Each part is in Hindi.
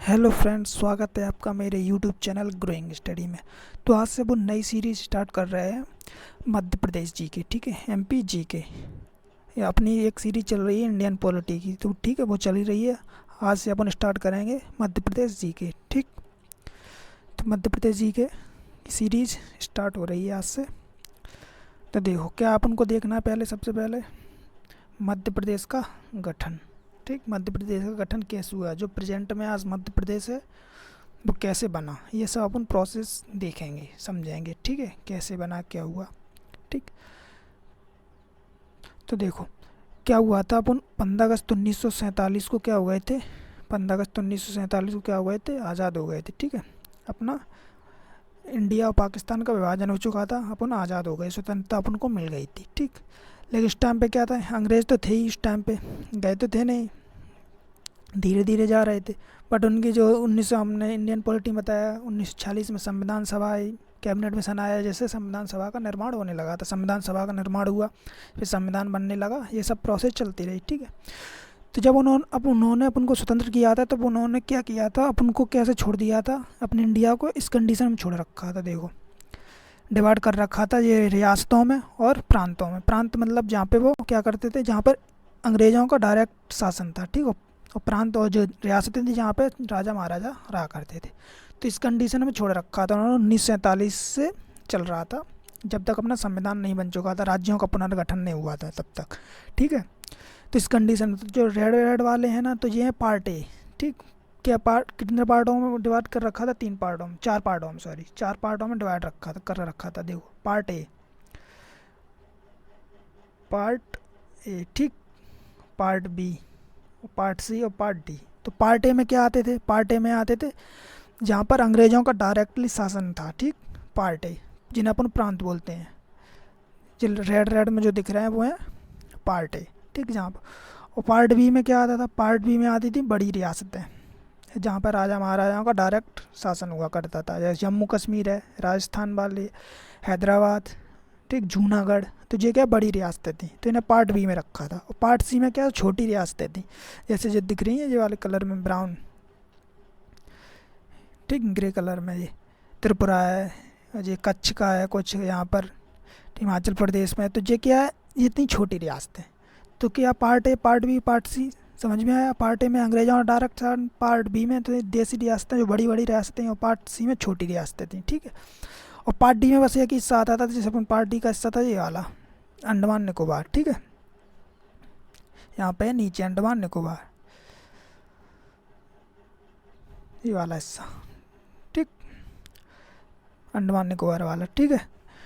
हेलो फ्रेंड्स, स्वागत है आपका मेरे यूट्यूब चैनल ग्रोइंग स्टडी में। तो आज से वो नई सीरीज स्टार्ट कर रहे हैं मध्य प्रदेश जी के। ठीक है, एमपी जी के। ये अपनी एक सीरीज चल रही है इंडियन पॉलिटी की, तो ठीक है वो चल ही रही है। आज से अपन स्टार्ट करेंगे मध्य प्रदेश जी के। ठीक, तो मध्य प्रदेश जी के सीरीज स्टार्ट हो रही है आज से। तो देखो क्या अपन को देखना है, पहले सबसे पहले मध्य प्रदेश का गठन। ठीक, मध्य प्रदेश का गठन कैसे हुआ, जो प्रेजेंट में आज मध्य प्रदेश है वो कैसे बना, ये सब अपन प्रोसेस देखेंगे, समझेंगे। ठीक है, कैसे बना, क्या हुआ। ठीक, तो देखो क्या हुआ था। अपन 15 अगस्त 1947 को क्या हो गए थे, 15 अगस्त 1947 को क्या हो गए थे, आज़ाद हो गए थे। ठीक है, अपना इंडिया और पाकिस्तान का विभाजन हो चुका था, अपन आज़ाद हो गए, स्वतंत्रता अपन को मिल गई थी। ठीक, लेकिन इस टाइम पे क्या था, अंग्रेज़ तो थे ही, इस टाइम पे गए तो थे नहीं, धीरे धीरे जा रहे थे। बट उनकी जो 1900 हमने इंडियन पॉलिटी में बताया, 1946 में संविधान सभा आई, कैबिनेट मिशन आया, जैसे संविधान सभा का निर्माण होने लगा था, संविधान सभा का निर्माण हुआ, फिर संविधान बनने लगा, ये सब प्रोसेस चलती रही। ठीक है, तो जब उन्होंने अपन को स्वतंत्र किया था, तब उन्होंने क्या किया था, अपन को कैसे छोड़ दिया था, अपने इंडिया को इस कंडीशन में छोड़ रखा था। देखो डिवाइड कर रखा था ये रियासतों में और प्रांतों में। प्रांत मतलब जहाँ पे वो क्या करते थे, जहाँ पर अंग्रेज़ों का डायरेक्ट शासन था। ठीक, और प्रांत और जो रियासतें थी जहाँ पे राजा महाराजा रहा करते थे। तो इस कंडीशन में छोड़ रखा था उन्होंने। 1947 से चल रहा था, जब तक अपना संविधान नहीं बन चुका था, राज्यों का पुनर्गठन नहीं हुआ था तब तक। ठीक है, तो इस कंडीशन में जो रेड रेड वाले हैं ना, तो ये है पार्ट ए। ठीक, क्या पार्ट, कितने पार्टों में डिवाइड कर रखा था, 3 पार्टों में, 4 पार्टों में, सॉरी 4 पार्टों में डिवाइड रखा था, कर रखा था। देखो पार्ट ए, पार्ट ए, ठीक, पार्ट बी, पार्ट सी और पार्ट डी। तो पार्ट ए में क्या आते थे, पार्ट ए में आते थे जहाँ पर अंग्रेज़ों का डायरेक्टली शासन था। ठीक, पार्ट ए, जिन्हें अपन प्रांत बोलते हैं, जो रेड रेड में जो दिख रहे हैं वो है पार्ट ए। ठीक, जहाँ पर, और पार्ट बी में क्या आता था, पार्ट बी में आती थी बड़ी रियासतें, जहाँ पर राजा महाराजाओं का डायरेक्ट शासन हुआ करता था, जैसे जम्मू कश्मीर है, राजस्थान वाले, हैदराबाद, ठीक, जूनागढ़। तो ये क्या बड़ी रियासतें थी, तो इन्हें पार्ट बी में रखा था। और पार्ट सी में क्या छोटी रियासतें थी, जैसे जो दिख रही हैं ये वाले कलर में, ब्राउन, ठीक, ग्रे कलर में, ये त्रिपुरा है, और ये कच्छ का है कुछ यहाँ पर हिमाचल प्रदेश में। तो ये क्या है, ये इतनी छोटी रियासतें। तो क्या part A, part B, part C, समझ में आया। पार्ट ए में अंग्रेज़ों का डायरेक्ट शासन, पार्ट बी में तो देसी रियासतें जो बड़ी बड़ी रियासतें, और पार्ट सी में छोटी रियासतें थी। ठीक है, और पार्ट डी में बस एक हिस्सा आता था, जैसे अपन पार्ट डी का हिस्सा था ये वाला, अंडमान निकोबार। ठीक है, यहाँ पे नीचे अंडमान निकोबार, ये वाला हिस्सा, ठीक, अंडमान निकोबार वाला। ठीक है,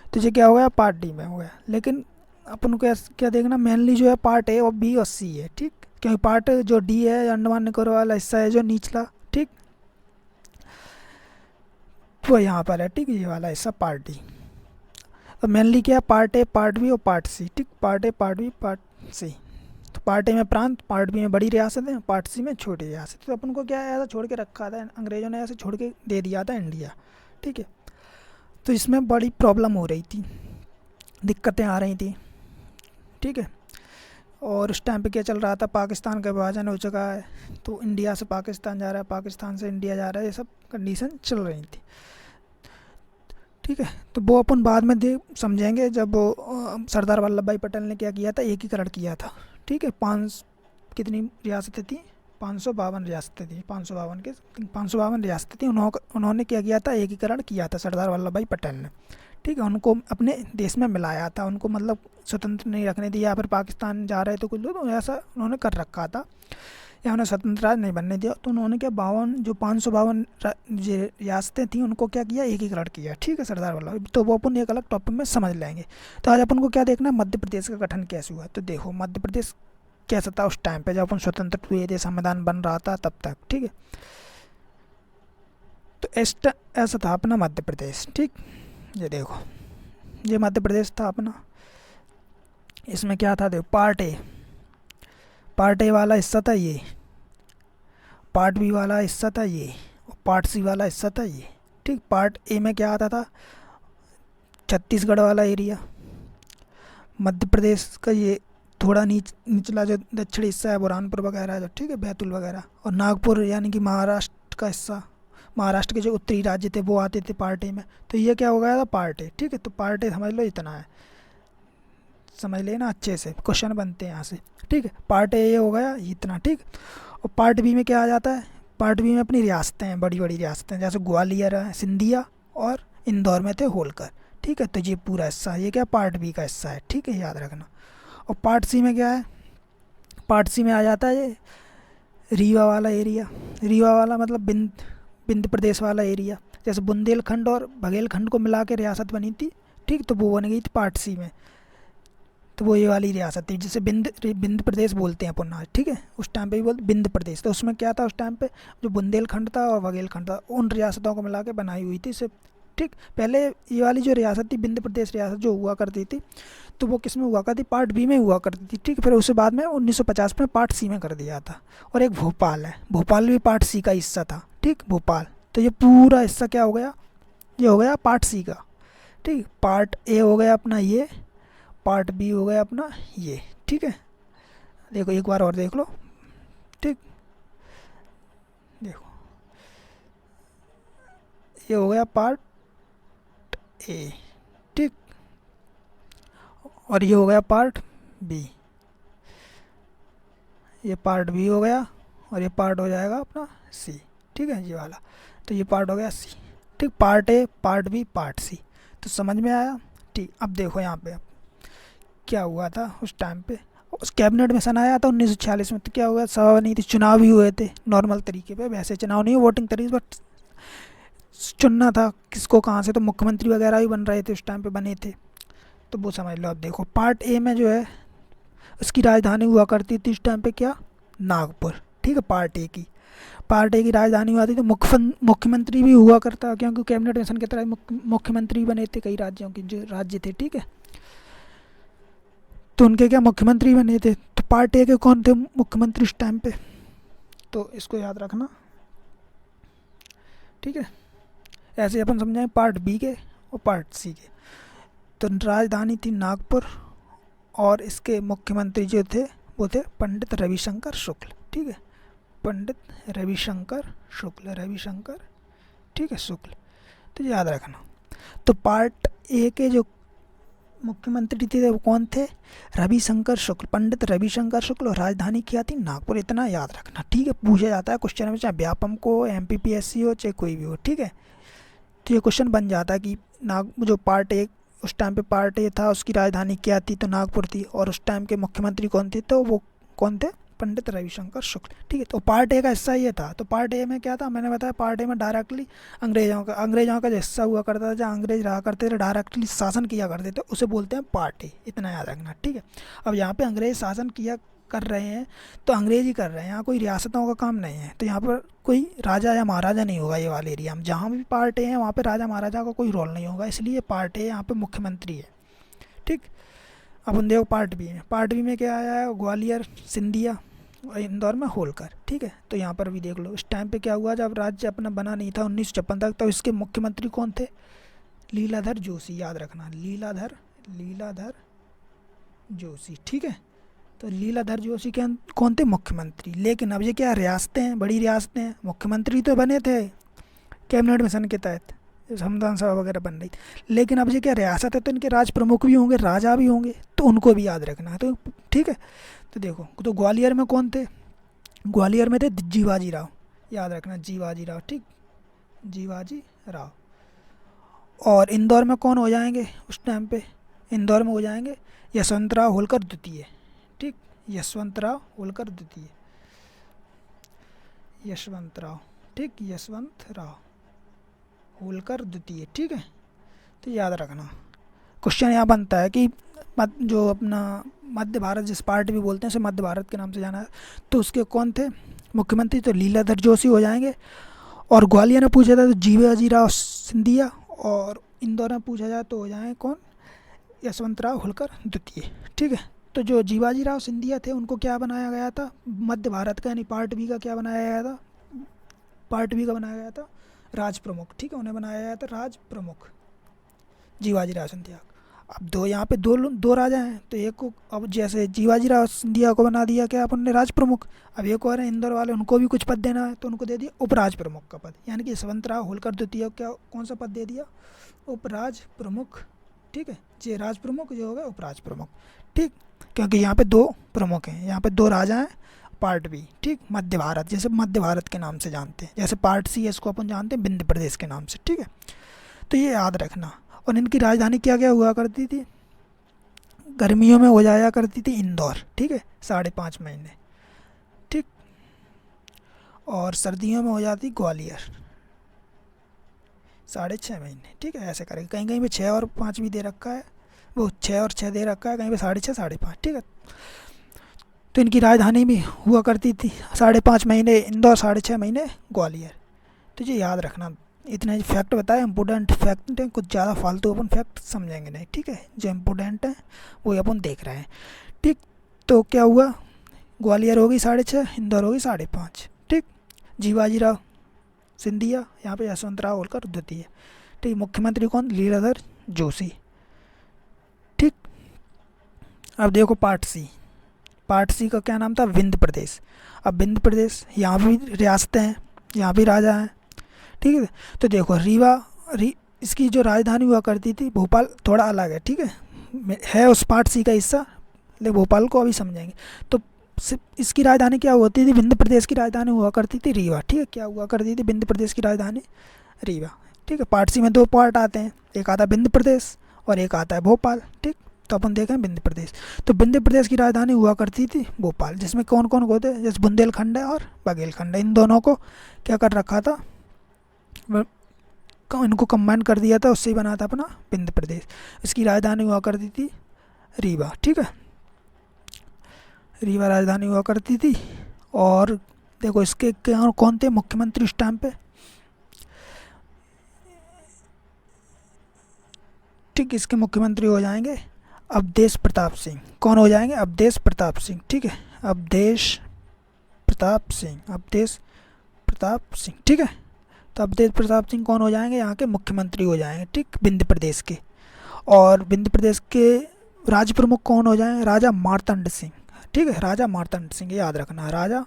तो ये क्या हो गया, पार्ट डी में हो गया। लेकिन अपन को क्या क्या देखना, मेनली जो है पार्ट ए और बी और सी है। ठीक, क्योंकि पार्ट जो डी है, अंडमान निकोबार वाला हिस्सा है जो निचला, ठीक, वो यहाँ पर है। ठीक, ये वाला हिस्सा पार्ट डी। तो मेनली क्या है, पार्ट ए, पार्ट बी और पार्ट सी। ठीक, part A, part B, part C. तो पार्ट ए में प्रांत, पार्ट बी में बड़ी रियासत है, पार्ट सी में छोटी रियासत। तो अपन को क्या है, ऐसा छोड़ के रखा था अंग्रेज़ों ने, ऐसे छोड़ के दे दिया था इंडिया। ठीक है, तो इसमें बड़ी प्रॉब्लम हो रही थी, दिक्कतें आ रही थी। ठीक है, और उस टाइम पे क्या चल रहा था, पाकिस्तान का विभाजन हो चुका है, तो इंडिया से पाकिस्तान जा रहा है, पाकिस्तान से इंडिया जा रहा है, ये सब कंडीशन चल रही थी। ठीक है, तो वो अपन बाद में दे समझेंगे, जब वो सरदार वल्लभ भाई पटेल ने क्या किया था, एकीकरण किया था। ठीक है, पाँच कितनी रियासतें थी, 552 रियासतें थी, 552 रियासतें थी। उन्होंने क्या किया था, एकीकरण किया था सरदार वल्लभ भाई पटेल ने। ठीक है, उनको अपने देश में मिलाया था, उनको मतलब स्वतंत्र नहीं रखने दिया, फिर पाकिस्तान जा रहे थे कुछ लोग, तो ऐसा उन्होंने कर रखा था, या उन्हें स्वतंत्र राज नहीं बनने दिया। तो उन्होंने क्या, 52 जो 552 रियासतें थी उनको क्या किया, एकीकरण किया। ठीक है, सरदार वल्लभ, तो वो अपन एक अलग टॉपिक में समझ लेंगे। तो आज अपन को क्या देखना है, मध्य प्रदेश का गठन कैसे हुआ। तो देखो मध्य प्रदेश कैसा था उस टाइम पे, जब अपन स्वतंत्र हुए थे, संविधान बन रहा था तब तक। ठीक है, तो ऐसा था अपना मध्य प्रदेश। ठीक, ये देखो ये मध्य प्रदेश था अपना। इसमें क्या था, देखो पार्ट ए, पार्ट ए वाला हिस्सा था ये, पार्ट बी वाला हिस्सा था ये, और पार्ट सी वाला हिस्सा था ये। ठीक, पार्ट ए में क्या आता था, छत्तीसगढ़ वाला एरिया, मध्य प्रदेश का ये थोड़ा निचला जो दक्षिणी हिस्सा है, बुरहानपुर वगैरह जो, ठीक है, बैतूल वगैरह, और नागपुर यानी कि महाराष्ट्र का हिस्सा, महाराष्ट्र के जो उत्तरी राज्य थे वो आते थे पार्ट ए में। तो ये क्या हो गया था, पार्ट ए। ठीक है, तो पार्ट ए समझ लो इतना है, समझ लेना अच्छे से, क्वेश्चन बनते हैं यहाँ से। ठीक है, पार्ट ए ये हो गया इतना। ठीक, और पार्ट बी में क्या आ जाता है, पार्ट बी में अपनी रियासतें हैं, बड़ी बड़ी रियासतें, जैसे ग्वालियर है, सिंधिया और इंदौर में थे होलकर। ठीक है, तो ये पूरा हिस्सा, ये क्या पार्ट बी का हिस्सा है। ठीक है, याद रखना। और पार्ट सी में क्या है, पार्ट सी में आ जाता है ये रीवा वाला एरिया। रीवा वाला मतलब बिंद प्रदेश वाला एरिया, जैसे बुंदेलखंड और बघेलखंड को मिला के रियासत बनी थी। ठीक, तो वो बन गई थी पार्ट सी में। तो वो ये वाली रियासत थी जिसे बिंद प्रदेश बोलते हैं पुनः। ठीक है, उस टाइम पे भी बोलते बिंद प्रदेश। तो उसमें क्या था, उस टाइम पे जो बुंदेलखंड था और बघेलखंड था, उन रियासतों को मिला के बनाई हुई थी सिर्फ। ठीक, पहले ये वाली जो रियासत थी बिंद प्रदेश रियासत जो हुआ करती थी, तो वो किस में हुआ करती, पार्ट बी में हुआ करती थी। ठीक, फिर उसके बाद में 1950 में पार्ट सी में कर दिया था। और एक भोपाल है, भोपाल भी पार्ट सी का हिस्सा था। ठीक, भोपाल। तो ये पूरा हिस्सा क्या हो गया, ये हो गया पार्ट सी का। ठीक, पार्ट ए हो गया अपना ये, पार्ट बी हो गया अपना ये। ठीक है, देखो एक बार और देख लो। ठीक, देखो ये हो गया पार्ट ए। ठीक, और ये हो गया पार्ट बी, ये पार्ट बी हो गया, और ये पार्ट हो जाएगा अपना सी। ठीक है, ये वाला, तो ये पार्ट हो गया सी। ठीक, part A, part B, part C. तो समझ में आया। ठीक, अब देखो यहाँ पे क्या हुआ था उस टाइम पे, उस कैबिनेट मिशन आया था 1946 में। तो क्या हुआ, सभा बनी थी, चुनाव भी हुए थे नॉर्मल तरीके पे, वैसे चुनाव नहीं, वोटिंग तरीके, बट चुनना था किसको कहाँ से, तो मुख्यमंत्री वगैरह भी बन रहे थे उस टाइम पे, बने थे। तो वो समझ लो। अब देखो पार्ट ए में जो है उसकी राजधानी हुआ करती थी इस टाइम पे क्या, नागपुर। ठीक है, पार्ट ए की, पार्ट ए की राजधानी हुआ थी। तो मुख्यमंत्री भी हुआ करता, क्योंकि कैबिनेट मिशन के तरह मुख्यमंत्री बने थे कई राज्यों के जो राज्य थे। ठीक है, तो उनके क्या मुख्यमंत्री बने थे। तो पार्ट ए के कौन थे मुख्यमंत्री उस टाइम पे, तो इसको याद रखना। ठीक है, ऐसे अपन समझाएं पार्ट बी के और पार्ट सी के। तो राजधानी थी नागपुर, और इसके मुख्यमंत्री जो थे वो थे पंडित रविशंकर शुक्ल। ठीक है, पंडित रविशंकर शुक्ल, रविशंकर, ठीक है, शुक्ल। तो याद रखना। तो पार्ट ए के जो मुख्यमंत्री थे वो कौन थे, रविशंकर शुक्ल, पंडित रविशंकर शुक्ल, और राजधानी क्या थी, नागपुर। इतना याद रखना। ठीक है, पूछा जाता है क्वेश्चन में, चाहे व्यापम को, एमपीपीएससी हो, चाहे कोई भी हो। ठीक है, तो ये क्वेश्चन बन जाता है कि जो पार्ट ए, उस टाइम पे पार्ट ए था, उसकी राजधानी क्या थी, तो नागपुर थी। और उस टाइम के मुख्यमंत्री कौन थे, तो वो कौन थे, पंडित रविशंकर शुक्ल। ठीक है, तो पार्ट ए का हिस्सा ये था। तो पार्ट ए में क्या था, मैंने बताया पार्ट ए में डायरेक्टली अंग्रेजों का जो हिस्सा हुआ करता था, जहाँ अंग्रेज रहा करते थे, डायरेक्टली शासन किया करते थे, उसे बोलते हैं पार्ट ए। इतना याद रखना। ठीक है, अब यहाँ पे अंग्रेज शासन किया कर रहे हैं तो अंग्रेज ही कर रहे हैं, यहाँ कोई रियासतों का काम नहीं है। तो यहाँ पर कोई राजा या महाराजा नहीं होगा। ये वाले एरिया में जहाँ भी पार्ट ए है वहाँ पे राजा महाराजा का कोई रोल नहीं होगा, इसलिए पार्ट ए यहाँ पे मुख्यमंत्री है। ठीक, अब हम देखो पार्ट बी में। पार्ट बी में क्या आया है, ग्वालियर, सिंधिया और इंदौर में होलकर। ठीक है, तो यहाँ पर भी देख लो, इस टाइम पे क्या हुआ, जब राज्य अपना बना नहीं था 1956 तक, तो इसके मुख्यमंत्री कौन थे, लीलाधर जोशी। याद रखना, लीलाधर जोशी। ठीक है, तो लीलाधर जोशी के कौन थे मुख्यमंत्री। लेकिन अब ये क्या, रियासतें हैं, बड़ी रियासतें हैं, मुख्यमंत्री तो बने थे कैबिनेट मिशन के तहत, संविधान सभा वगैरह बन रही थी, लेकिन अब ये क्या रियासत है, तो इनके राज प्रमुख भी होंगे, राजा भी होंगे, तो उनको भी याद रखना है। तो ठीक है, तो देखो, तो ग्वालियर में कौन थे, ग्वालियर में थे जीवाजी राव। याद रखना, जीवाजी राव। ठीक, जीवाजी राव। और इंदौर में कौन हो जाएंगे उस टाइम पे, इंदौर में हो जाएंगे यशवंतराव होलकर द्वितीय। ठीक, यशवंतराव होलकर द्वितीय, यशवंतराव। ठीक, यशवंतराव होलकर द्वितीय। ठीक है, तो याद रखना। क्वेश्चन यहाँ बनता है कि जो अपना मध्य भारत, जिस पार्ट भी बोलते हैं उसे मध्य भारत के नाम से जाना है, तो उसके कौन थे मुख्यमंत्री, तो लीलाधर जोशी हो जाएंगे। और ग्वालियर में पूछा था तो जीवाजी राव सिंधिया, और इंदौर में पूछा जाए तो हो जाए कौन, यशवंतराव होलकर द्वितीय। ठीक है, तो जो जीवाजी राव सिंधिया थे उनको क्या बनाया गया था, मध्य भारत का यानी पार्ट बी का क्या बनाया गया था, पार्ट बी का बनाया गया था राज प्रमुख। ठीक है, उन्हें बनाया गया था राज प्रमुख, जीवाजी राव सिंधिया। अब दो यहाँ पे दो दो राजा हैं, तो एक को अब जैसे जीवाजी राव सिंधिया को बना दिया क्या अपन ने राज प्रमुख, अब एक और है इंदौर वाले, उनको भी कुछ पद देना है तो उनको दे दिया उपराज प्रमुख का पद, यानी कि यशवंतराव होलकर द्वितीय को क्या कौन सा पद दे दिया, उपराज प्रमुख। ठीक है, ये राज प्रमुख जो हो गया उपराज प्रमुख। ठीक, क्योंकि यहाँ पे दो प्रमुख हैं, यहाँ पे दो राजा हैं। पार्ट बी, ठीक, मध्य भारत, जैसे मध्य भारत के नाम से जानते हैं, जैसे पार्ट सी है इसको अपन जानते हैं विंध्य प्रदेश के नाम से। ठीक है, तो ये याद रखना। और इनकी राजधानी क्या क्या हुआ करती थी, गर्मियों में हो जाया करती थी इंदौर, ठीक है, 5.5 महीने। ठीक, और सर्दियों में हो जाती ग्वालियर 6.5 महीने। ठीक है, ऐसे करेंगे, कहीं कहीं पे 6 और 5 भी दे रखा है, वो 6 और 6 दे रखा है, कहीं पे 6.5 5.5। ठीक है, तो इनकी राजधानी भी हुआ करती थी 5.5 महीने इंदौर, 6.5 महीने ग्वालियर। तो ये याद रखना, इतने फैक्ट बताए, इम्पोर्टेंट फैक्ट हैं, कुछ ज़्यादा फालतू अपन फैक्ट समझेंगे नहीं। ठीक है, जो इम्पोर्टेंट है वही अपन देख रहे हैं। ठीक, तो क्या हुआ, ग्वालियर होगी 6.5, इंदौर होगी 5.5। ठीक, जीवाजी राव सिंधिया, यहाँ पे यशवंतराव होलकर द्वितीय। ठीक, मुख्यमंत्री कौन, लीलाधर जोशी। ठीक, अब देखो पार्ट सी, पार्ट सी का क्या नाम था, विंध्य प्रदेश। अब विंध्य प्रदेश, यहाँ भी रियासतें हैं, यहाँ भी राजा हैं। ठीक है, तो देखो इसकी जो राजधानी हुआ करती थी भोपाल, थोड़ा अलग है। ठीक है उस पार्ट सी का हिस्सा, लेकिन भोपाल को अभी समझेंगे। तो इसकी राजधानी क्या होती थी, विंध्य प्रदेश की राजधानी हुआ करती थी रीवा। ठीक है, क्या हुआ करती थी, विंध्य प्रदेश की राजधानी रीवा। ठीक है, पार्ट सी में 2 पार्ट आते हैं, एक आता है विंध्य प्रदेश और एक आता है भोपाल। ठीक, तो अपन देखें विंध्य प्रदेश, तो विंध्य प्रदेश की राजधानी हुआ करती थी भोपाल, जिसमें कौन कौन होते हैं, जैसे बुंदेलखंड है और बघेलखंड है, इन दोनों को क्या कर रखा था, इनको कंबाइन कर दिया था, उससे ही बना था अपना विंध्य प्रदेश। इसकी राजधानी हुआ करती थी रीवा। ठीक है, रीवा राजधानी हुआ करती थी। और देखो इसके कौन थे मुख्यमंत्री उस टाइम पे, ठीक, इसके मुख्यमंत्री हो जाएंगे अवधेश प्रताप सिंह। कौन हो जाएंगे, अवधेश प्रताप सिंह। ठीक है, अवधेश प्रताप सिंह, अवधेश प्रताप सिंह। ठीक है, तो अवधेश प्रताप सिंह कौन हो जाएंगे, यहाँ के मुख्यमंत्री हो जाएंगे। ठीक, विंध्य प्रदेश के। और विंध्य प्रदेश के राज्य प्रमुख कौन हो जाएंगे, राजा मार्तंड सिंह। ठीक है, राजा मार्तंड सिंह, याद रखना, राजा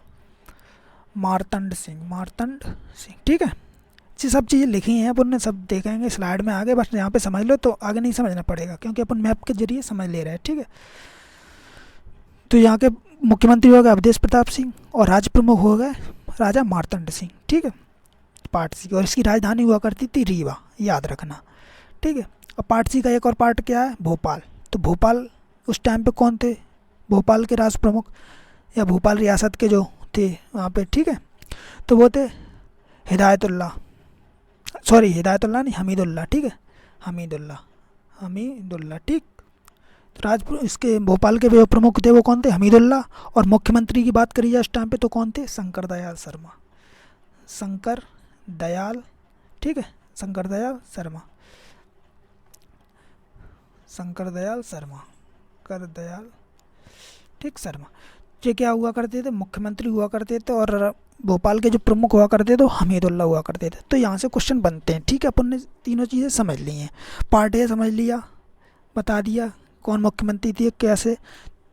मार्तंड सिंह, मार्तंड सिंह। ठीक है, ये सब चीज़ें लिखी हैं, अपन ने सब देखेंगे स्लाइड में आगे, बस यहाँ पे समझ लो, तो आगे नहीं समझना पड़ेगा क्योंकि अपन मैप के जरिए समझ ले रहे हैं। ठीक है, तो यहाँ के मुख्यमंत्री हो गए अवधेश प्रताप सिंह और राज्य प्रमुख हो गए राजा मार्तंड सिंह। ठीक है, पार्ट सी, और इसकी राजधानी हुआ करती थी रीवा, याद रखना। ठीक है, और पार्ट सी का एक और पार्ट क्या है, भोपाल। तो भोपाल उस टाइम पे कौन थे, भोपाल के राष्ट्र प्रमुख या भोपाल रियासत के जो थे वहाँ पे। ठीक है, तो वो थे हिदायतुल्ला नहीं, हमीदुल्ला। ठीक है, हमीदुल्ला। ठीक, तो इसके भोपाल के जो प्रमुख थे वो कौन थे, हमीदुल्ला। और मुख्यमंत्री की बात करी जाए उस टाइम पे तो कौन थे, शंकर दयाल शर्मा। ठीक है, शंकर दयाल शर्मा। ठीक, शर्मा। ये क्या हुआ करते थे, मुख्यमंत्री हुआ करते थे, और भोपाल के जो प्रमुख हुआ करते थे हमीदुल्ला हुआ करते थे। तो यहाँ से क्वेश्चन बनते हैं। ठीक है, अपन ने तीनों चीज़ें समझ ली हैं, पार्ट ए समझ लिया, बता दिया कौन मुख्यमंत्री थी कैसे,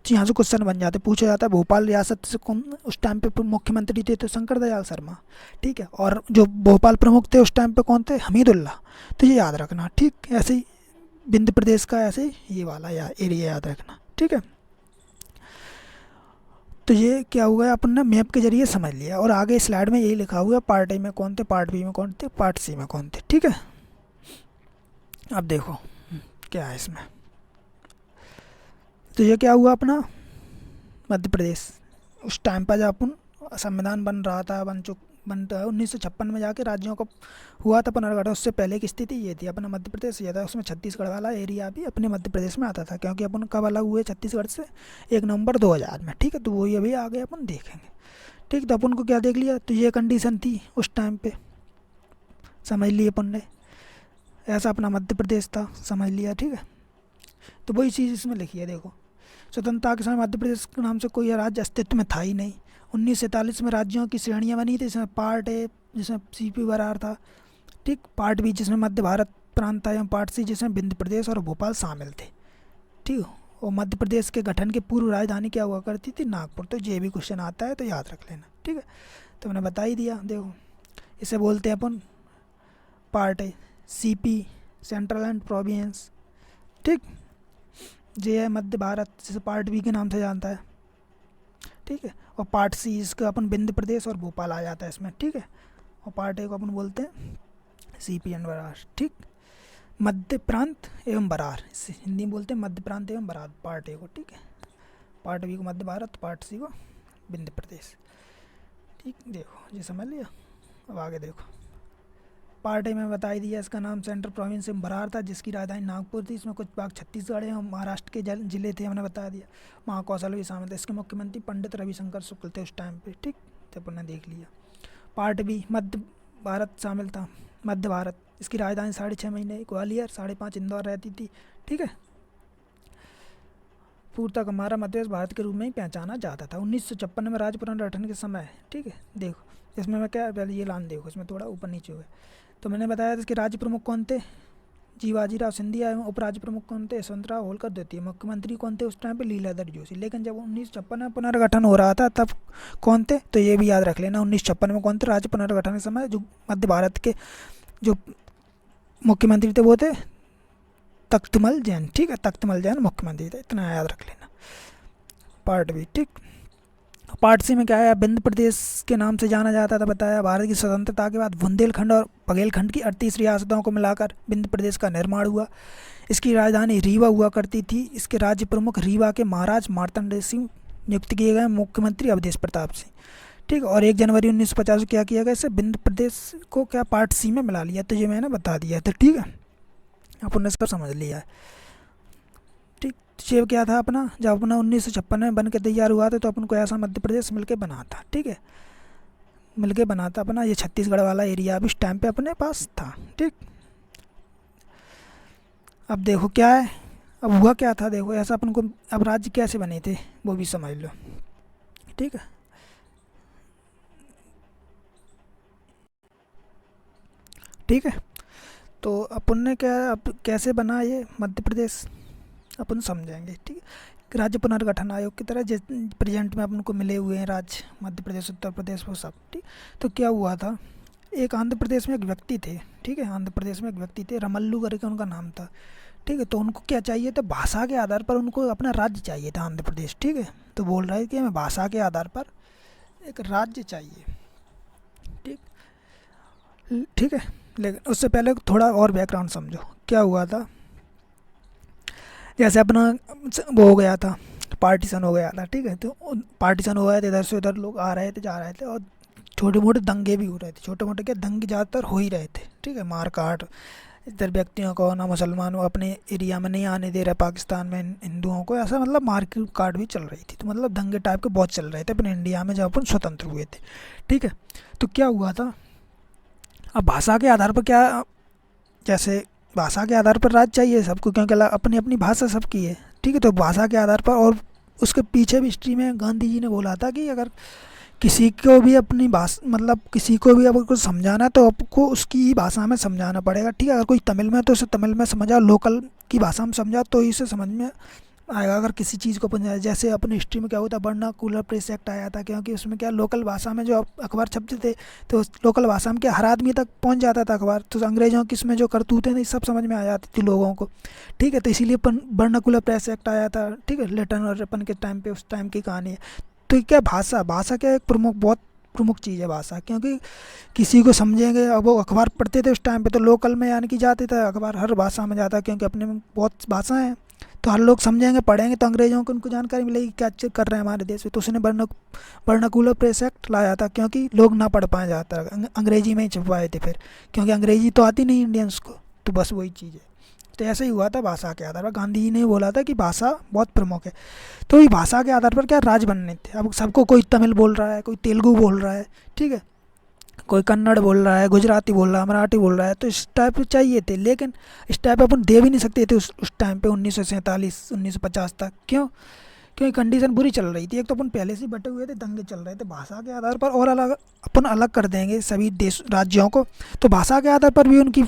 यहाँ से क्वेश्चन बन जाते, पूछा जाता है भोपाल रियासत से कौन उस टाइम पे मुख्यमंत्री थे, तो शंकर दयाल शर्मा। ठीक है, और जो भोपाल प्रमुख थे उस टाइम पे कौन थे, हमीदुल्ला। तो ये याद रखना। ठीक, ऐसे ही विंध्य प्रदेश का ऐसे ही ये वाला एरिया याद रखना। ठीक है, तो ये क्या हुआ, अपन ने मैप के जरिए समझ लिया, और आगे स्लाइड में यही लिखा हुआ है, पार्ट ए में कौन थे, पार्ट बी में कौन थे, पार्ट सी में कौन थे। ठीक है, अब देखो क्या है इसमें, तो ये क्या हुआ अपना मध्य प्रदेश। उस टाइम पर जब अपन संविधान बन रहा था, बनता है 1956 में जाके राज्यों का हुआ था पुनर्गठन, उससे पहले की स्थिति ये थी, अपना मध्य प्रदेश ये था, उसमें छत्तीसगढ़ वाला एरिया भी अपने मध्य प्रदेश में आता था, क्योंकि अपन कब अलग हुए छत्तीसगढ़ से, 1 नवंबर 2000 में। ठीक है, तो वही अभी आगे अपन देखेंगे। ठीक, तो अपन को क्या देख लिया, तो ये कंडीशन थी उस टाइम पे, समझ लिए अपन ने, ऐसा अपना मध्य प्रदेश था, समझ लिया। ठीक है, तो वही चीज़ इसमें लिखी है। देखो, स्वतंत्रता के समय मध्य प्रदेश के नाम से कोई राज्य अस्तित्व में था ही नहीं। 1947 में राज्यों की श्रेणियाँ बनी थी, जिसमें पार्ट ए जिसमें सीपी बरार था। ठीक, पार्ट बी जिसमें मध्य भारत प्रांत था, एवं पार्ट सी जिसमें विंध्य प्रदेश और भोपाल शामिल थे। ठीक है। और मध्य प्रदेश के गठन की पूर्व राजधानी क्या हुआ करती थी? नागपुर। तो ये भी क्वेश्चन आता है तो याद रख लेना, ठीक है। तो मैंने बता ही दिया। देखो इसे बोलते हैं अपन part A CP, central and province, ठीक। जे है मध्य भारत, जिसे पार्ट बी के नाम से जानता है, ठीक है। और पार्ट सी इसका अपन विंध्य प्रदेश और भोपाल आ जाता है इसमें, ठीक है। और पार्ट ए को अपन बोलते हैं सीपी एंड बरार, ठीक। मध्य प्रांत एवं बरार, इसे हिंदी में बोलते हैं मध्य प्रांत एवं बरार, पार्ट ए को, ठीक है। पार्ट बी को मध्य भारत, पार्ट सी को विंध्य प्रदेश, ठीक। देखो ये समझ लिया। अब आगे देखो, पार्ट ए में बता ही दिया, इसका नाम सेंट्रल प्रोविंस एवं बरार था, जिसकी राजधानी नागपुर थी। इसमें कुछ भाग छत्तीसगढ़ एवं महाराष्ट्र के जिले थे, हमने बता दिया। महाकौशल भी शामिल थे। इसके मुख्यमंत्री पंडित रविशंकर शुक्ल थे उस टाइम पे, ठीक। तो अपन ने देख लिया। पार्ट बी मध्य भारत शामिल था, मध्य भारत। इसकी राजधानी 6.5 महीने ग्वालियर, 5.5 इंदौर रहती थी, ठीक है। पूर्व तक हमारा मध्य प्रदेश भारत के रूप में ही पहचाना जाता था। 1956 में राज्य पुनर्गठन के समय, ठीक है। देखो इसमें मैं क्या, पहले ये लान देखो, इसमें थोड़ा ऊपर नीचे हुआ। तो मैंने बताया था इसके राज्य प्रमुख कौन थे? जीवाजीराव सिंधिया एवं उपराज्य प्रमुख कौन थे? यशवंतराव होलकर द्वितीय। मुख्यमंत्री कौन थे उस टाइम पे? लीलाधर जोशी। लेकिन जब 1956 में पुनर्गठन हो रहा था तब कौन थे? तो ये भी याद रख लेना, 1956 में कौन थे राज्य पुनर्गठन के समय? जो मध्य भारत के जो मुख्यमंत्री थे वो थे तख्तमल जैन, ठीक है। तख्तमल जैन मुख्यमंत्री थे, इतना याद रख लेना। पार्ट बी, ठीक। पार्ट सी में क्या है? विंध्य प्रदेश के नाम से जाना जाता था, बताया। भारत की स्वतंत्रता के बाद बुंदेलखंड और बघेलखंड की 38 रियासतों को मिलाकर विंध्य प्रदेश का निर्माण हुआ। इसकी राजधानी रीवा हुआ करती थी। इसके राज्य प्रमुख रीवा के महाराज मार्तंड सिंह नियुक्त किए गए, मुख्यमंत्री अवधेश प्रताप सिंह, ठीक। और 1 जनवरी 1950 को क्या किया गया? इसे विंध्य प्रदेश को क्या पार्ट सी में मिला लिया। तो ये मैंने बता दिया था, ठीक है। अपन ने इसको समझ लिया है, ठीक। ये क्या था अपना, जब अपना 1956 में बन के तैयार हुआ था तो अपन को ऐसा मध्य प्रदेश मिलके बना था, ठीक है। मिलके बना था अपना, ये छत्तीसगढ़ वाला एरिया अब इस टाइम पे अपने पास था, ठीक। अब देखो क्या है, अब हुआ क्या था, देखो ऐसा अपन को, अब राज्य कैसे बने थे वो भी समझ लो, ठीक है। ठीक है, तो अपन ने क्या, अब कैसे बना ये मध्य प्रदेश अपन समझेंगे, ठीक है। राज्य पुनर्गठन आयोग की तरह जिस प्रेजेंट में अपन को मिले हुए हैं राज्य, मध्य प्रदेश, उत्तर प्रदेश, वो सब, ठीक। तो क्या हुआ था, एक आंध्र प्रदेश में एक व्यक्ति थे, ठीक है। आंध्र प्रदेश में एक व्यक्ति थे, रमल्लू करके उनका नाम था, ठीक है। तो उनको क्या चाहिए था, भाषा के आधार पर उनको अपना राज्य चाहिए था, आंध्र प्रदेश, ठीक है। तो बोल रहा है कि हमें भाषा के आधार पर एक राज्य चाहिए, ठीक, ठीक है। लेकिन उससे पहले थोड़ा और बैकग्राउंड समझो, क्या हुआ था। जैसे अपना वो हो गया था, पार्टीशन हो गया था, ठीक है। तो पार्टीशन हो गया था, इधर से उधर लोग आ रहे थे, जा रहे थे, और छोटे मोटे दंगे भी हो रहे थे। छोटे मोटे क्या दंगे ज़्यादातर हो ही रहे थे, ठीक है। मार काट, इधर व्यक्तियों को ना, मुसलमानों अपने एरिया में नहीं आने दे रहे, पाकिस्तान में हिंदुओं को, ऐसा मतलब मार काट भी चल रही थी। तो मतलब दंगे टाइप के बहुत चल रहे थे अपने इंडिया में जब अपन स्वतंत्र हुए थे, ठीक है। तो क्या हुआ था, अब भाषा के आधार पर क्या, जैसे भाषा के आधार पर राज्य चाहिए सबको, क्योंकि अपनी अपनी भाषा सबकी है, ठीक है। तो भाषा के आधार पर, और उसके पीछे भी हिस्ट्री में गांधी जी ने बोला था कि अगर किसी को भी अपनी भाषा, मतलब किसी को भी अगर कुछ समझाना है तो आपको उसकी ही भाषा में समझाना पड़ेगा, ठीक है। अगर कोई तमिल में है तो उसे तमिल में समझा, लोकल की भाषा में समझा तो इसे समझ में आएगा। अगर किसी चीज़ को अपन, जैसे अपनी हिस्ट्री में क्या होता है, वर्नाकुलर प्रेस एक्ट आया था, क्योंकि उसमें क्या लोकल भाषा में जो अखबार छपते थे, तो लोकल भाषा में क्या हर आदमी तक पहुंच जाता था अखबार, तो अंग्रेज़ों की इसमें जो करतूतें थी सब समझ में आ जाती थी लोगों को, ठीक है। तो इसीलिए वर्नाकुलर प्रेस एक्ट आया था, ठीक है। लेटन और अपन के टाइम पे, उस टाइम की कहानी है। तो क्या भाषा, भाषा क्या एक प्रमुख, बहुत प्रमुख चीज़ है भाषा, क्योंकि किसी को समझेंगे। अब वो अखबार पढ़ते थे उस टाइम पे, तो लोकल में यानी कि जाते थे अखबार, हर भाषा में जाता, क्योंकि अपने में बहुत भाषाएं हैं, तो हर लोग समझेंगे, पढ़ेंगे, तो अंग्रेज़ों को उनको जानकारी मिलेगी क्या कर रहे हैं हमारे देश में। तो उसने वर्नाकुलर प्रेस एक्ट लाया था, क्योंकि लोग ना पढ़ पाए जाता, अंग्रेजी में ही छपवाए थे फिर, क्योंकि अंग्रेजी तो आती नहीं इंडियंस को, तो बस वही चीज़ है। तो ऐसा ही हुआ था भाषा के आधार पर। गांधी जी ने बोला था कि भाषा बहुत प्रमुख है, तो ये भाषा के आधार पर क्या राज्य बनने थे। अब सबको, कोई तमिल बोल रहा है, कोई तेलुगु बोल रहा है, ठीक है, कोई कन्नड़ बोल रहा है, गुजराती बोल रहा है, मराठी बोल रहा है, तो इस टाइप के चाहिए थे। लेकिन इस टाइप अपन दे भी नहीं सकते थे उस टाइम पे, 1947 1950 तक। क्यों? क्योंकि कंडीशन बुरी चल रही थी। एक तो अपन पहले से बटे हुए थे, दंगे चल रहे थे। भाषा के आधार पर और अलग अपन अलग कर देंगे सभी देश राज्यों को, तो भाषा के आधार पर भी उनकी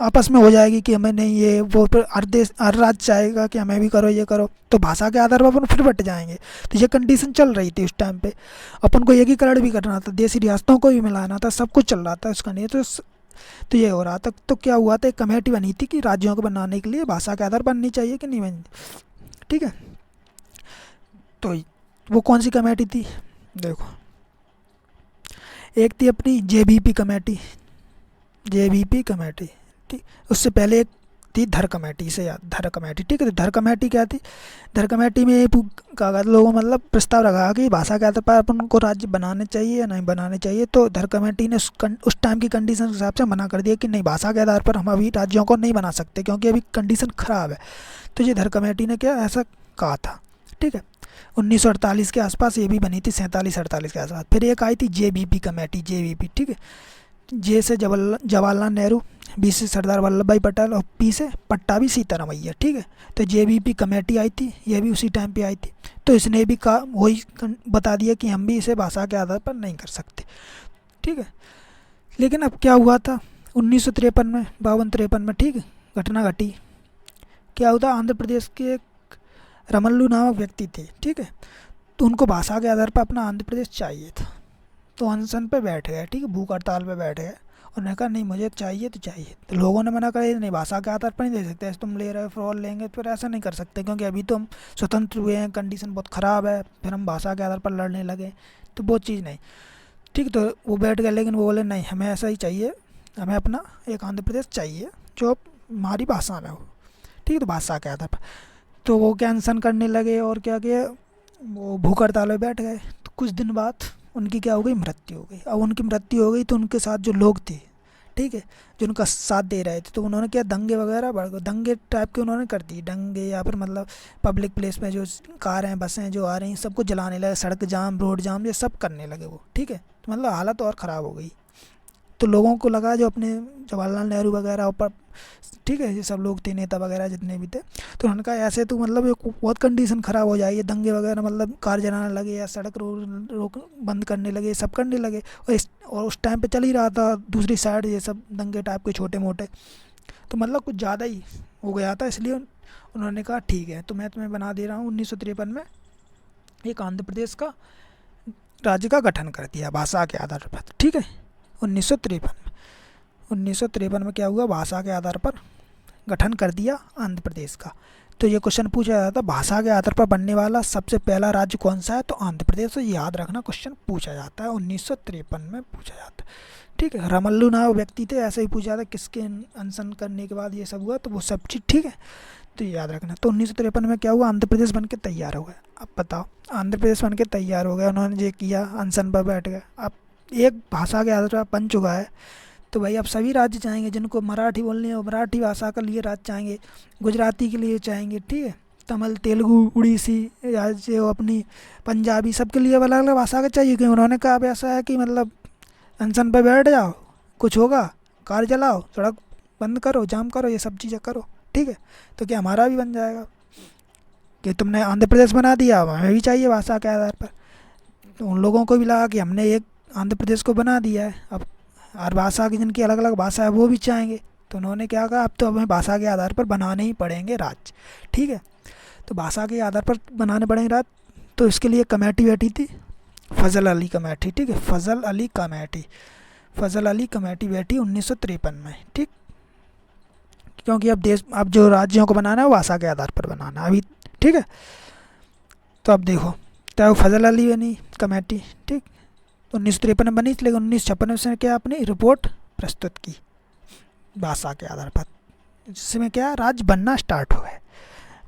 आपस में हो जाएगी कि हमें नहीं ये वो, फिर हर देश हर राज्य चाहेगा कि हमें भी करो ये करो, तो भाषा के आधार पर अपन फिर बट जाएंगे। तो ये कंडीशन चल रही थी उस टाइम पे। अपन को एकीकरण भी करना था, देशी रियासतों को भी मिलाना था, सब कुछ चल रहा था उसका नहीं तो ये हो रहा था। तो क्या हुआ था, एक कमेटी बनी थी कि राज्यों को बनाने के लिए भाषा के आधार बननी चाहिए कि नहीं बननी, ठीक है। तो वो कौन सी कमेटी थी, देखो, एक थी अपनी जेबीपी कमेटी, जेबीपी कमेटी, ठीक। उससे पहले एक थी धर कमेटी, से याद, धर कमेटी, ठीक है। तो धर कमेटी क्या थी, धर कमेटी में ये कागज लोगों मतलब प्रस्ताव रखा कि भाषा के आधार पर अपन को राज्य बनाने चाहिए या नहीं बनाने चाहिए। तो धर कमेटी ने उस टाइम की कंडीशन के हिसाब से मना कर दिया कि नहीं, भाषा के आधार पर हम अभी राज्यों को नहीं बना सकते क्योंकि अभी कंडीशन ख़राब है। तो ये धर कमेटी ने क्या ऐसा कहा था, ठीक है। 1948 के आसपास ये भी बनी थी, 47-48 के आसपास। फिर एक आई थी जेबीपी कमेटी, जेबीपी, ठीक है। जे से जवाहरलाल नेहरू, बी से सरदार वल्लभ भाई पटेल और पी से पट्टाभी सीतारामैया, ठीक है। तो जेबीपी कमेटी आई थी, ये भी उसी टाइम पे आई थी। तो इसने भी कहा, वही बता दिया कि हम भी इसे भाषा के आधार पर नहीं कर सकते, ठीक है। लेकिन अब क्या हुआ था 1953 में, 52-53 में, ठीक है, घटना घटी। क्या हुआ, आंध्र प्रदेश के एक रमल्लू नामक व्यक्ति थे, ठीक है। तो उनको भाषा के आधार पर अपना आंध्र प्रदेश चाहिए था। तो अनशन पे बैठ गए, ठीक है, भूख हड़ताल पे बैठ गए। उन्होंने कहा नहीं मुझे चाहिए तो चाहिए। तो लोगों ने मना करा, नहीं भाषा के आधार पर नहीं दे सकते, ऐसे तुम ले रहे हो, फिर और लेंगे, फिर ऐसा नहीं कर सकते क्योंकि अभी तो हम स्वतंत्र हुए हैं, कंडीशन बहुत ख़राब है, फिर हम भाषा के आधार पर लड़ने लगे, तो वो चीज़ नहीं, ठीक। तो वो बैठ गए, लेकिन वो बोले नहीं हमें ऐसा ही चाहिए, हमें अपना एक आंध्र प्रदेश चाहिए जो हमारी भाषा में हो, ठीक है। तो भाषा के आधार पर तो वो क्या अनशन करने लगे और क्या किया, वो भूख हड़ताल में बैठ गए। तो कुछ दिन बाद उनकी क्या हो गई, मृत्यु हो गई। अब उनकी मृत्यु हो गई तो उनके साथ जो लोग थे, ठीक है, जो उनका साथ दे रहे थे, तो उन्होंने क्या दंगे वगैरह दंगे टाइप के उन्होंने कर दिए, दंगे, या फिर मतलब पब्लिक प्लेस में जो कार हैं, बसें जो आ रही हैं, सबको जलाने लगे, सड़क जाम, रोड जाम, ये सब करने लगे वो, ठीक है। तो मतलब हालत और ख़राब हो गई। तो लोगों को लगा, जो अपने जवाहरलाल नेहरू वगैरह ऊपर, ठीक है, ये सब लोग थे, नेता वगैरह जितने भी थे, तो उन्होंने कहा ऐसे तो मतलब एक बहुत कंडीशन ख़राब हो जाएगी, दंगे वगैरह मतलब कार जलाने लगे या सड़क रोक बंद करने लगे, सब करने लगे। और उस टाइम पे चल ही रहा था दूसरी साइड ये सब दंगे टाइप के छोटे मोटे, तो मतलब कुछ ज़्यादा ही हो गया था। इसलिए उन्होंने कहा ठीक है, तो मैं तुम्हें बना दे रहा हूँ 1953 में एक आंध्र प्रदेश का राज्य का गठन कर दिया भाषा के आधार पर, ठीक है। 1953 में क्या हुआ, भाषा के आधार पर गठन कर दिया आंध्र प्रदेश का। तो ये क्वेश्चन पूछा जाता है, भाषा के आधार पर बनने वाला सबसे पहला राज्य कौन सा है, तो आंध्र प्रदेश। तो याद रखना, क्वेश्चन पूछा जाता है, 1953 में पूछा जाता है, ठीक है। रमल्लू नाम व्यक्ति थे, ऐसे ही पूछा जाता है किसके अनशन करने के बाद ये सब हुआ, तो वो सब चीज़, ठीक है। तो याद रखना। तो 1953 में क्या हुआ, आंध्र प्रदेश बन के तैयार हो गया। अब बताओ, आंध्र प्रदेश बन के तैयार हो गया, उन्होंने ये किया, अनशन पर बैठ गए। अब एक भाषा के आधार पर बन चुका है, तो भाई अब सभी राज्य चाहेंगे, जिनको मराठी बोलनी है वो मराठी भाषा के लिए राज्य चाहेंगे, गुजराती के लिए चाहेंगे, ठीक है, तमिल, तेलुगु, उड़ीसी, या जो अपनी पंजाबी, सबके लिए अलग अलग भाषा का चाहिए। क्योंकि उन्होंने कहा अब ऐसा है कि मतलब अनशन पर बैठ जाओ, कुछ होगा, कार जलाओ, सड़क बंद करो, जाम करो, ये सब चीज़ें करो, ठीक है। तो क्या हमारा भी बन जाएगा कि तुमने आंध्र प्रदेश बना दिया, हमें भी चाहिए भाषा के आधार पर। तो उन लोगों को भी लगा कि हमने एक आंध्र प्रदेश को बना दिया है, अब हर भाषा की, जिनकी अलग अलग भाषा है, वो भी चाहेंगे। तो उन्होंने क्या कहा, अब तो हमें भाषा के आधार पर बनाने ही पड़ेंगे राज्य, ठीक है। तो भाषा के आधार पर बनाने पड़ेंगे राज्य। तो इसके लिए कमेटी बैठी थी, फजल अली कमेटी, ठीक है, फजल अली कमेटी, फजल अली कमेटी बैठी 1953 में, ठीक। क्योंकि अब जो राज्यों को बनाना है वो भाषा के आधार पर बनाना है अभी, ठीक है। तो अब देखो, तो फजल अली बनी कमेटी, ठीक। 1953 में बनी, लेकिन 1956 में उसने क्या अपनी रिपोर्ट प्रस्तुत की भाषा के आधार पर, जिसमें क्या राज्य बनना स्टार्ट हो गए,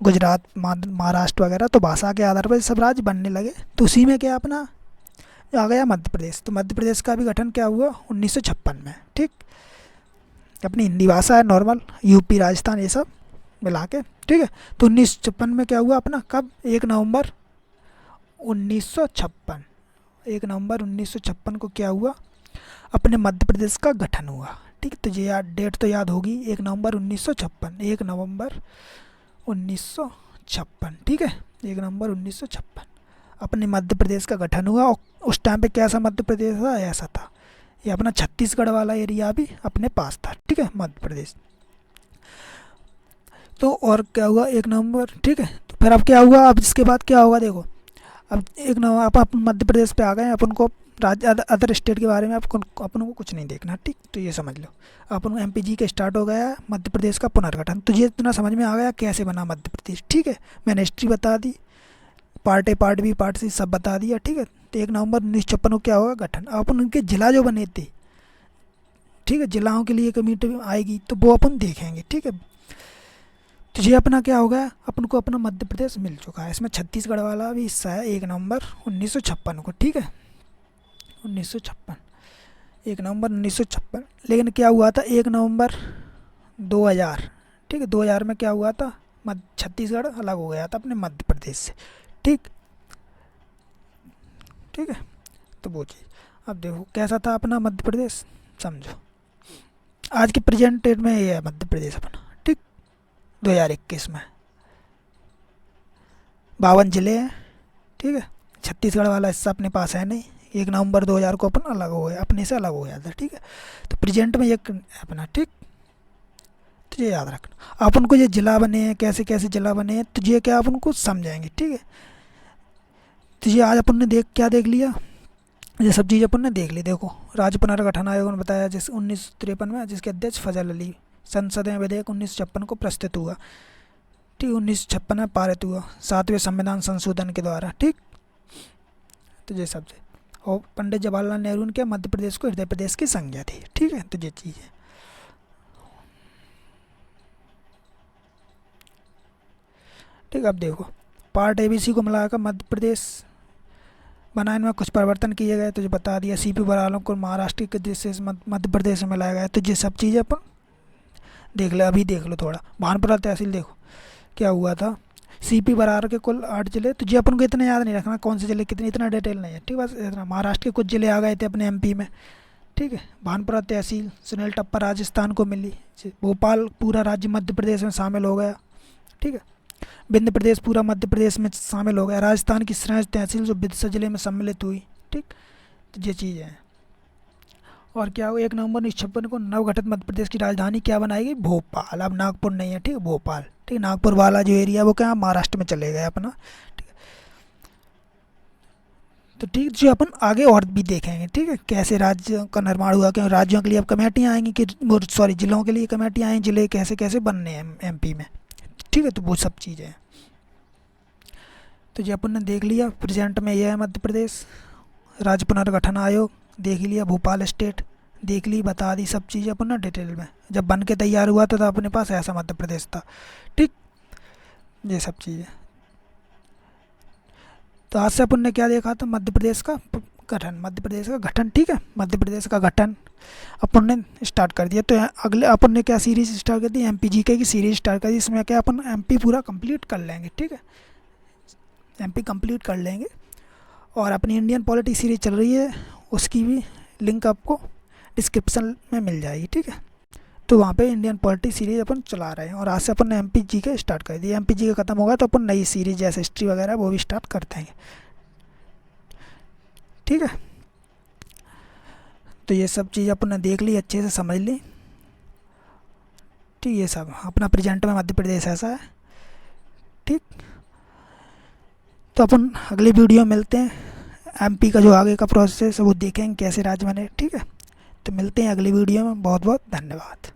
गुजरात, महाराष्ट्र वगैरह, तो भाषा के आधार पर सब राज्य बनने लगे। तो उसी में क्या अपना आ गया मध्य प्रदेश। तो मध्य प्रदेश का भी गठन क्या हुआ 1956 में, ठीक। अपनी हिंदी भाषा है नॉर्मल, यूपी, राजस्थान, ये सब मिला के, ठीक है। तो 1956 में क्या हुआ अपना, कब, 1 नवंबर 1956, 1 नवंबर 1956 को क्या हुआ, अपने मध्य प्रदेश का गठन हुआ, ठीक। तो ये याद, डेट तो याद होगी, 1 नवंबर 1956, 1 नवंबर 1956, ठीक है, 1 नवंबर 1956 अपने मध्य प्रदेश का गठन हुआ। और उस टाइम पे कैसा मध्य प्रदेश था, ऐसा था, ये अपना छत्तीसगढ़ वाला एरिया भी अपने पास था, ठीक है, मध्य प्रदेश। तो और क्या हुआ 1 नवंबर, ठीक है। तो फिर अब क्या हुआ, अब इसके बाद क्या होगा देखो, अब 1 नवंबर अपन मध्य प्रदेश पे आ गए, अपन को राज्य अदर स्टेट के बारे में अपन को कुछ नहीं देखना, ठीक। तो ये समझ लो अपन MPG का स्टार्ट हो गया मध्य प्रदेश का पुनर्गठन। तो ये इतना समझ में आ गया कैसे बना मध्य प्रदेश, ठीक है। मैंने हिस्ट्री बता दी, part A part B part C सब बता दिया, ठीक है। तो 1 नवंबर 1956 को क्या होगा, गठन। अब अपन उनके जिला जो बने थे, ठीक है, जिलाओं के लिए कमेटी आएगी तो वो अपन देखेंगे, ठीक है। तो ये अपना क्या हो गया, अपन को अपना मध्य प्रदेश मिल चुका है। इसमें छत्तीसगढ़ वाला भी हिस्सा है 1 नवंबर 1956 को, ठीक है। 1956, 1 नवंबर 1956। लेकिन क्या हुआ था 1 नवंबर 2000, ठीक है। 2000 में क्या हुआ था, छत्तीसगढ़ अलग हो गया था अपने मध्य प्रदेश से, ठीक, ठीक है। तो वो चीज़ अब देखो कैसा था अपना मध्य प्रदेश, समझो। आज के प्रेजेंट डेट में ये है मध्य प्रदेश अपना, ठीक। 2021 में 52 जिले हैं, ठीक है। छत्तीसगढ़ वाला हिस्सा अपने पास है नहीं। 1 नवंबर 2000 को अपन अलग हो गया, अपने से अलग हो गया था, ठीक है। तो प्रेजेंट में ये अपना, ठीक। तो ये याद रखना। अपन को ये जिला बने हैं, कैसे कैसे जिला बने हैं, तो ये क्या अपन को समझाएंगे, ठीक है। तो ये आज अपन ने क्या देख लिया, ये सब चीज़ अपन ने देख ली। देखो राज्य पुनर्गठन आयोग ने बताया जिस 1953 में, जिसके अध्यक्ष फजल अली। संसद में विधेयक 1956 को प्रस्तुत हुआ, ठीक। 1956 में पारित हुआ 7वें संविधान संशोधन के द्वारा, ठीक। तो ये सब से, और पंडित जवाहरलाल नेहरू ने क्या मध्य प्रदेश को हृदय प्रदेश की संज्ञा थी, ठीक है। तो ये चीज़ है, ठीक। अब देखो पार्ट ABC को मिलाकर मध्य प्रदेश बनाने में कुछ परिवर्तन किए गए, तो जो बता दिया। CP बरालों को महाराष्ट्र के जैसे मध्य प्रदेश में लाया गया, तो ये सब चीज़ें अपन देख ले, अभी देख लो थोड़ा। भानपुरा तहसील देखो क्या हुआ था। CP बरार के कुल 8 जिले, तो ये अपन को इतना याद नहीं रखना कौन से जिले कितने, इतना डिटेल नहीं है, ठीक। बस इतना महाराष्ट्र के कुछ जिले आ गए थे अपने MP में, ठीक है। भानपुरा तहसील सुनील टप्पा राजस्थान को मिली। भोपाल पूरा राज्य मध्य प्रदेश में शामिल हो गया, ठीक है। विंध्य प्रदेश पूरा मध्य प्रदेश में शामिल हो गया। राजस्थान की सृज तहसील जो विदिशा जिले में सम्मिलित हुई, ठीक। तो ये चीज़ है। और क्या हुआ 1 नवंबर 1956 को नवगठित मध्य प्रदेश की राजधानी क्या बनाई गई, भोपाल। अब नागपुर नहीं है, ठीक है, भोपाल, ठीक। नागपुर वाला जो एरिया वो क्या महाराष्ट्र में चले गए अपना, ठीक है। तो ठीक, जो अपन आगे और भी देखेंगे, ठीक है, कैसे राज्य का निर्माण हुआ, क्यों राज्यों के लिए अब कमेटियाँ आएंगी कि सॉरी जिलों के लिए कमेटियाँ आएंगी, जिले कैसे कैसे बनने हैं MP में, ठीक है। तो वो सब चीज़ें हैं। तो ये अपन ने देख लिया प्रेजेंट में यह है मध्य प्रदेश। राज्य पुनर्गठन आयोग देख लिया, भोपाल स्टेट देख ली, बता दी सब चीज़ें अपन ने डिटेल में। जब बन के तैयार हुआ था तो अपने पास ऐसा मध्य प्रदेश था, ठीक। ये सब चीज़ें। तो आज से अपन ने क्या देखा था, मध्य प्रदेश का गठन, मध्य प्रदेश का गठन, ठीक है। मध्य प्रदेश का गठन अपन ने स्टार्ट कर दिया। तो अगले अपन ने क्या सीरीज स्टार्ट कर दी, MPGK की सीरीज स्टार्ट कर दी। इसमें क्या अपन MP पूरा कंप्लीट कर लेंगे, ठीक है। MP कंप्लीट कर लेंगे। और अपनी इंडियन पॉलिटी सीरीज चल रही है, उसकी भी लिंक आपको डिस्क्रिप्शन में मिल जाएगी, ठीक है। तो वहाँ पे इंडियन पॉलिटी सीरीज अपन चला रहे हैं। और आज से अपन ने MPGK स्टार्ट कर दिया। MPGK खत्म होगा तो अपन नई सीरीज जैसे हिस्ट्री वगैरह वो भी स्टार्ट करते हैं, ठीक है। तो ये सब चीज़ अपन ने देख ली, अच्छे से समझ ली, ठीक। ये सब अपना प्रेजेंट में मध्य प्रदेश ऐसा है, ठीक। तो अपन अगली वीडियो मिलते हैं। MP का जो आगे का प्रोसेस है वो देखेंगे कैसे राज्य बने, ठीक है। तो मिलते हैं अगली वीडियो में। बहुत बहुत धन्यवाद।